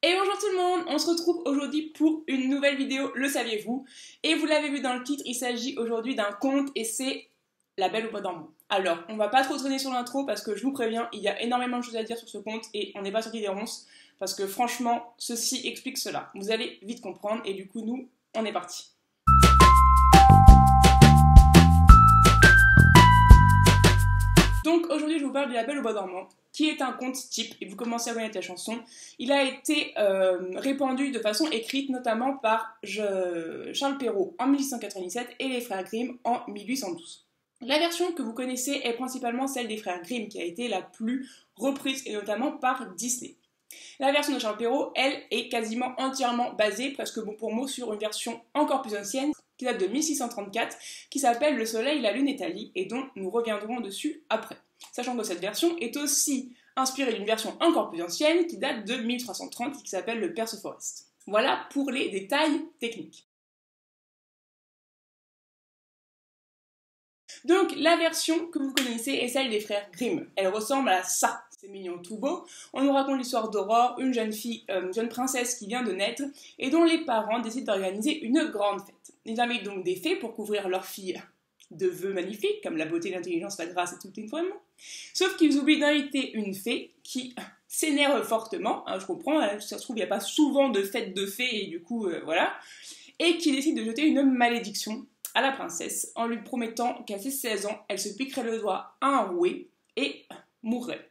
Et bonjour tout le monde, on se retrouve aujourd'hui pour une nouvelle vidéo, le saviez-vous? Et vous l'avez vu dans le titre, il s'agit aujourd'hui d'un conte et c'est La Belle au Bois dormant. Alors, on va pas trop traîner sur l'intro parce que je vous préviens, il y a énormément de choses à dire sur ce conte et on n'est pas sorti des ronces parce que franchement, ceci explique cela. Vous allez vite comprendre et du coup, nous, on est parti. Donc aujourd'hui, je vous parle de La Belle au Bois dormant, qui est un conte type, et vous commencez à connaître la chanson. Il a été répandu de façon écrite, notamment par Charles Perrault en 1897 et les frères Grimm en 1812. La version que vous connaissez est principalement celle des frères Grimm, qui a été la plus reprise, et notamment par Disney. La version de Charles Perrault, elle, est quasiment entièrement basée, presque mot pour mot, sur une version encore plus ancienne, qui date de 1634, qui s'appelle Le Soleil, la Lune et Thalie, et dont nous reviendrons dessus après. Sachant que cette version est aussi inspirée d'une version encore plus ancienne, qui date de 1330, et qui s'appelle Le Perceforest. Voilà pour les détails techniques. Donc, la version que vous connaissez est celle des frères Grimm. Elle ressemble à ça. C'est mignon, tout beau. On nous raconte l'histoire d'Aurore, une jeune fille, une jeune princesse qui vient de naître et dont les parents décident d'organiser une grande fête. Ils invitent donc des fées pour couvrir leur fille de vœux magnifiques, comme la beauté, l'intelligence, la grâce et tout le temps. Sauf qu'ils oublient d'inviter une fée qui s'énerve fortement. Hein, je comprends, ça se trouve, il n'y a pas souvent de fête de fées et du coup, voilà. Et qui décide de jeter une malédiction à la princesse en lui promettant qu'à ses 16 ans, elle se piquerait le doigt à un rouet et mourrait.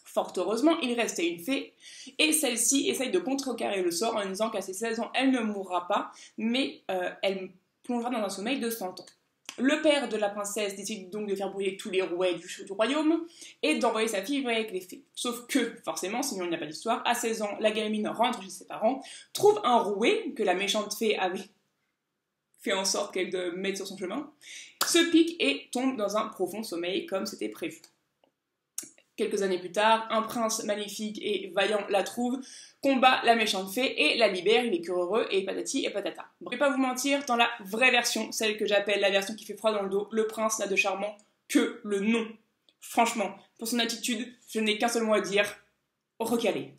Fort heureusement, il restait une fée, et celle-ci essaye de contrecarrer le sort en disant qu'à ses 16 ans, elle ne mourra pas, mais elle plongera dans un sommeil de 100 ans. Le père de la princesse décide donc de faire brûler tous les rouets du royaume, et d'envoyer sa fille vivre avec les fées. Sauf que, forcément, sinon il n'y a pas d'histoire, à 16 ans, la gamine rentre chez ses parents, trouve un rouet que la méchante fée avait fait en sorte qu'elle mette sur son chemin, se pique et tombe dans un profond sommeil comme c'était prévu. Quelques années plus tard, un prince magnifique et vaillant la trouve, combat la méchante fée et la libère, il est heureux et patati et patata. Bon, je vais pas vous mentir, dans la vraie version, celle que j'appelle la version qui fait froid dans le dos, le prince n'a de charmant que le nom. Franchement, pour son attitude, je n'ai qu'un seul mot à dire, recalé.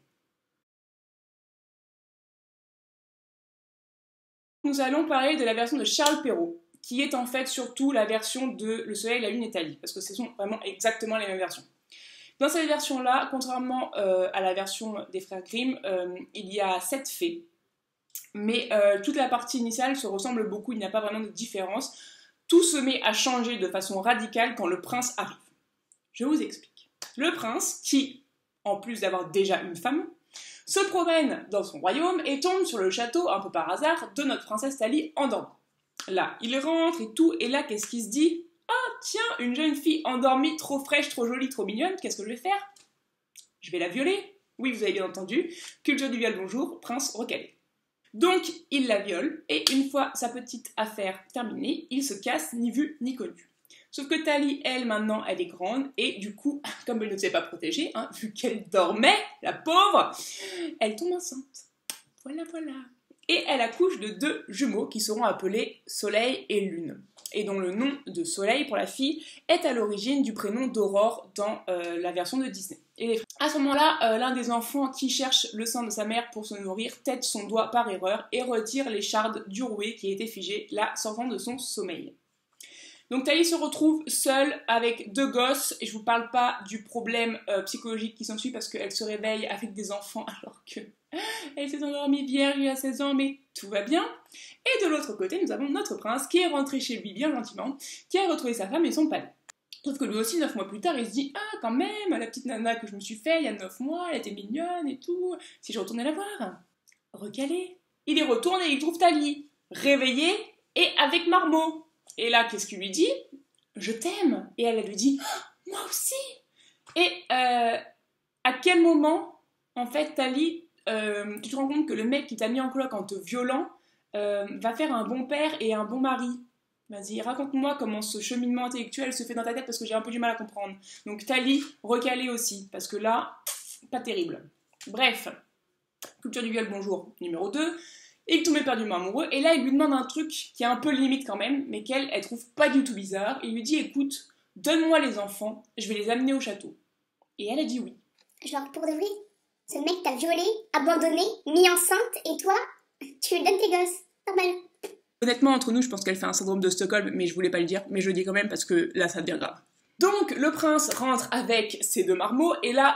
Nous allons parler de la version de Charles Perrault, qui est en fait surtout la version de Le Soleil, la Lune et Thalie, parce que ce sont vraiment exactement les mêmes versions. Dans cette version-là, contrairement à la version des frères Grimm, il y a 7 fées, mais toute la partie initiale se ressemble beaucoup, il n'y a pas vraiment de différence. Tout se met à changer de façon radicale quand le prince arrive. Je vous explique. Le prince, qui, en plus d'avoir déjà une femme, se promène dans son royaume et tombe sur le château, un peu par hasard, de notre princesse Thalie endormie. Là, il rentre et tout, et là, qu'est-ce qu'il se dit? Ah, tiens, une jeune fille endormie, trop fraîche, trop jolie, trop mignonne, qu'est-ce que je vais faire? Je vais la violer. Oui, vous avez bien entendu, culture du viol, bonjour, prince recalé. Donc, il la viole, et une fois sa petite affaire terminée, il se casse, ni vu, ni connu. Sauf que Thalie, elle, maintenant, elle est grande, et du coup, comme elle ne s'est pas protégée, hein, vu qu'elle dormait, la pauvre, elle tombe enceinte. Voilà, voilà. Et elle accouche de 2 jumeaux qui seront appelés Soleil et Lune, et dont le nom de Soleil pour la fille est à l'origine du prénom d'Aurore dans la version de Disney. Et à ce moment-là, l'un des enfants qui cherche le sein de sa mère pour se nourrir tête son doigt par erreur et retire l'écharde du rouet qui était figé, la sortant de son sommeil. Donc Thalie se retrouve seule avec 2 gosses, et je vous parle pas du problème psychologique qui s'ensuit parce qu'elle se réveille avec des enfants alors que elle s'est endormie vierge il y a 16 ans, mais tout va bien. Et de l'autre côté, nous avons notre prince qui est rentré chez lui bien gentiment, qui a retrouvé sa femme et son palais. Sauf que lui aussi, 9 mois plus tard, il se dit « Ah, quand même, la petite nana que je me suis fait il y a 9 mois, elle était mignonne et tout, si je retournais la voir. » Recalé. Il y retourne et il trouve Thalie, réveillée et avec Marmot. Et là, qu'est-ce qu'il lui dit? Je t'aime. Et elle lui dit oh, moi aussi. Et à quel moment, en fait, Thalie, tu te rends compte que le mec qui t'a mis en coloc en te violant va faire un bon père et un bon mari? Vas-y, raconte-moi comment ce cheminement intellectuel se fait dans ta tête parce que j'ai un peu du mal à comprendre. Donc Thalie, recalée aussi, parce que là, pas terrible. Bref, culture du viol, bonjour, numéro 2. Il tombe éperdument amoureux, et là il lui demande un truc qui est un peu limite quand même, mais qu'elle, elle trouve pas du tout bizarre. Il lui dit écoute, donne-moi les enfants, je vais les amener au château. Et elle a dit oui. Genre pour de vrai? Ce mec t'a violé, abandonné, mis enceinte, et toi, tu lui donnes tes gosses. Normal. Honnêtement, entre nous, je pense qu'elle fait un syndrome de Stockholm, mais je voulais pas le dire, mais je le dis quand même parce que là, ça devient grave. Donc, le prince rentre avec ses 2 marmots, et là,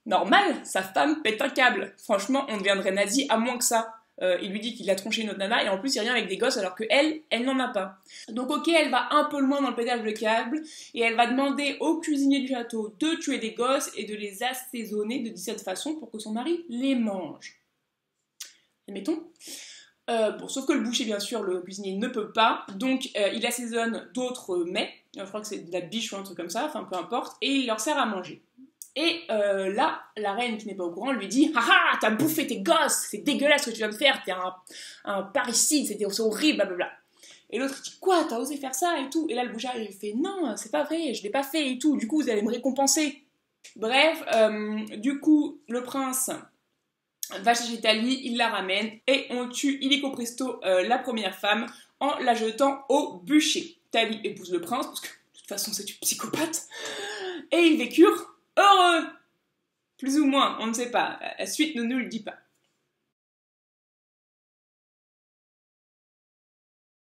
normal, sa femme pète un câble. Franchement, on deviendrait nazi à moins que ça. Il lui dit qu'il a tronché une autre nana, et en plus, il revient avec des gosses, alors que elle n'en a pas. Donc, ok, elle va un peu loin dans le pétage de câble, et elle va demander au cuisinier du château de tuer des gosses et de les assaisonner de 17 façons pour que son mari les mange. Admettons. Bon, sauf que le boucher, bien sûr, le cuisinier ne peut pas, donc il assaisonne d'autres mets, je crois que c'est de la biche ou un truc comme ça, enfin peu importe, et il leur sert à manger. Et là, la reine qui n'est pas au courant lui dit « Haha, t'as bouffé tes gosses, c'est dégueulasse ce que tu viens de faire, t'es un parricide, c'est horrible, blablabla. » Et l'autre dit « Quoi, t'as osé faire ça ?» et tout. Et là, le boucher, il fait « Non, c'est pas vrai, je l'ai pas fait et tout, du coup, vous allez me récompenser. » Bref, du coup, le prince va chez Tali, il la ramène et on tue illico presto la première femme en la jetant au bûcher. Tali épouse le prince parce que de toute façon c'est une psychopathe et ils vécurent heureux, plus ou moins, on ne sait pas, la suite ne nous le dit pas.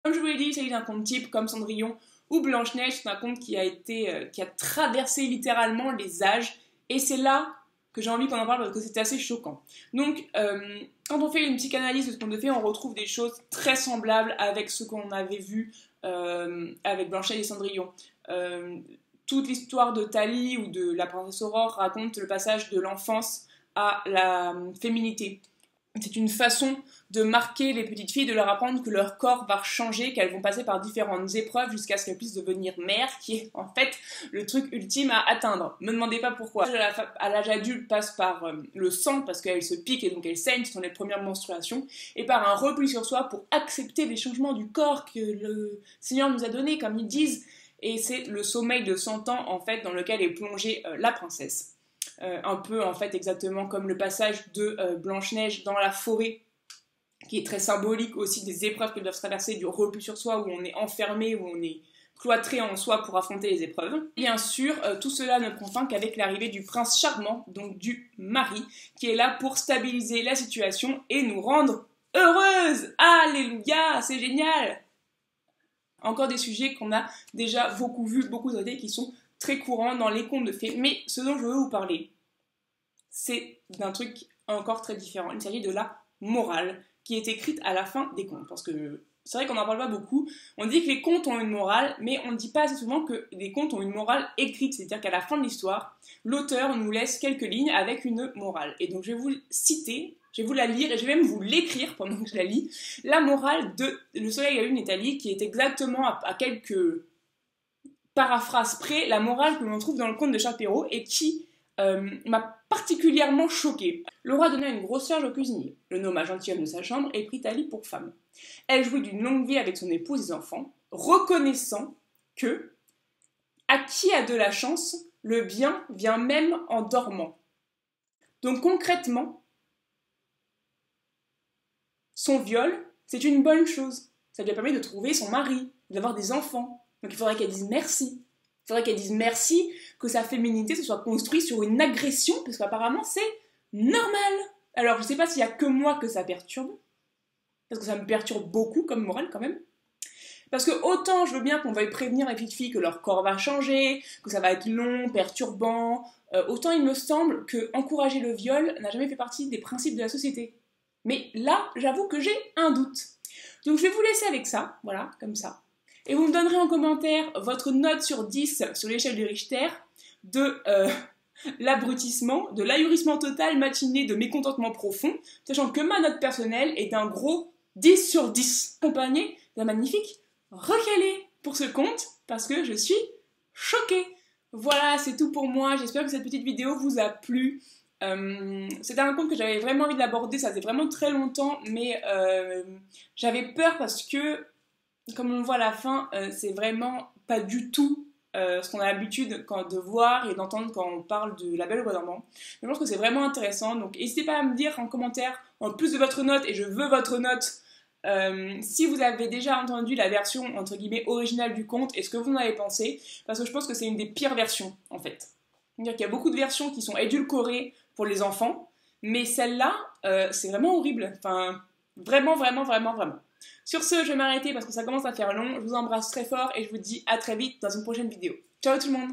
Comme je vous l'ai dit, il s'agit d'un conte type comme Cendrillon ou Blanche-Neige, c'est un conte qui a traversé littéralement les âges et c'est là que j'ai envie qu'on en parle parce que c'était assez choquant. Donc, quand on fait une psychanalyse de ce conte de fées, on retrouve des choses très semblables avec ce qu'on avait vu avec Blanche-Neige et Cendrillon. Toute l'histoire de Thalie ou de la princesse Aurore raconte le passage de l'enfance à la féminité. C'est une façon de marquer les petites filles, de leur apprendre que leur corps va changer, qu'elles vont passer par différentes épreuves jusqu'à ce qu'elles puissent devenir mères, qui est en fait le truc ultime à atteindre. Me demandez pas pourquoi. À l'âge adulte passe par le sang, parce qu'elle se pique et donc elle saigne, ce sont les premières menstruations, et par un repli sur soi pour accepter les changements du corps que le Seigneur nous a donnés, comme ils disent, et c'est le sommeil de 100 ans en fait dans lequel est plongée la princesse. Un peu en fait exactement comme le passage de Blanche-Neige dans la forêt, qui est très symbolique aussi des épreuves qu'elles doivent traverser, du repli sur soi où on est enfermé, où on est cloîtré en soi pour affronter les épreuves. Bien sûr, tout cela ne prend fin qu'avec l'arrivée du prince charmant, donc du mari, qui est là pour stabiliser la situation et nous rendre heureuses. Alléluia, c'est génial. Encore des sujets qu'on a déjà beaucoup vus, beaucoup traités, qui sont très courants dans les contes de fées. Mais ce dont je veux vous parler, c'est d'un truc encore très différent. Il s'agit de la morale qui est écrite à la fin des contes. Parce que c'est vrai qu'on n'en parle pas beaucoup. On dit que les contes ont une morale, mais on ne dit pas assez souvent que les contes ont une morale écrite. C'est-à-dire qu'à la fin de l'histoire, l'auteur nous laisse quelques lignes avec une morale. Et donc je vais vous citer, je vais vous la lire et je vais même vous l'écrire pendant que je la lis. La morale de Le Soleil, la Lune et Thalie, qui est exactement à quelques paraphrases près la morale que l'on trouve dans le conte de Charles Perrault et qui m'a particulièrement choquée. Le roi donna une grosse charge au cuisinier, le nomma gentilhomme de sa chambre et prit Thalie pour femme. Elle jouit d'une longue vie avec son épouse et ses enfants, reconnaissant que, à qui a de la chance, le bien vient même en dormant. Donc concrètement, son viol, c'est une bonne chose. Ça lui a permis de trouver son mari, d'avoir des enfants. Donc il faudrait qu'elle dise merci. Il faudrait qu'elle dise merci que sa féminité se soit construite sur une agression, parce qu'apparemment c'est normal. Alors je sais pas s'il y a que moi que ça perturbe, parce que ça me perturbe beaucoup comme morale quand même. Parce que autant je veux bien qu'on veuille prévenir les petites filles que leur corps va changer, que ça va être long, perturbant, autant il me semble que encourager le viol n'a jamais fait partie des principes de la société. Mais là, j'avoue que j'ai un doute. Donc je vais vous laisser avec ça, voilà, comme ça. Et vous me donnerez en commentaire votre note sur 10 sur l'échelle de Richter de l'abrutissement, de l'ahurissement total matiné de mécontentement profond, sachant que ma note personnelle est d'un gros 10 sur 10, accompagné d'un magnifique recalé pour ce conte, parce que je suis choquée. Voilà, c'est tout pour moi, j'espère que cette petite vidéo vous a plu. C'était un conte que j'avais vraiment envie d'aborder, ça faisait vraiment très longtemps, mais j'avais peur parce que, comme on le voit à la fin, c'est vraiment pas du tout ce qu'on a l'habitude de voir et d'entendre quand on parle de La Belle au bois dormant. Je pense que c'est vraiment intéressant, donc n'hésitez pas à me dire en commentaire, en plus de votre note, et je veux votre note, si vous avez déjà entendu la version entre guillemets originale du conte et ce que vous en avez pensé, parce que je pense que c'est une des pires versions en fait. C'est-à-dire qu'il y a beaucoup de versions qui sont édulcorées pour les enfants, Mais celle-là, c'est vraiment horrible. Enfin, vraiment, vraiment, vraiment, vraiment. Sur ce, je vais m'arrêter parce que ça commence à faire long. Je vous embrasse très fort et je vous dis à très vite dans une prochaine vidéo. Ciao tout le monde!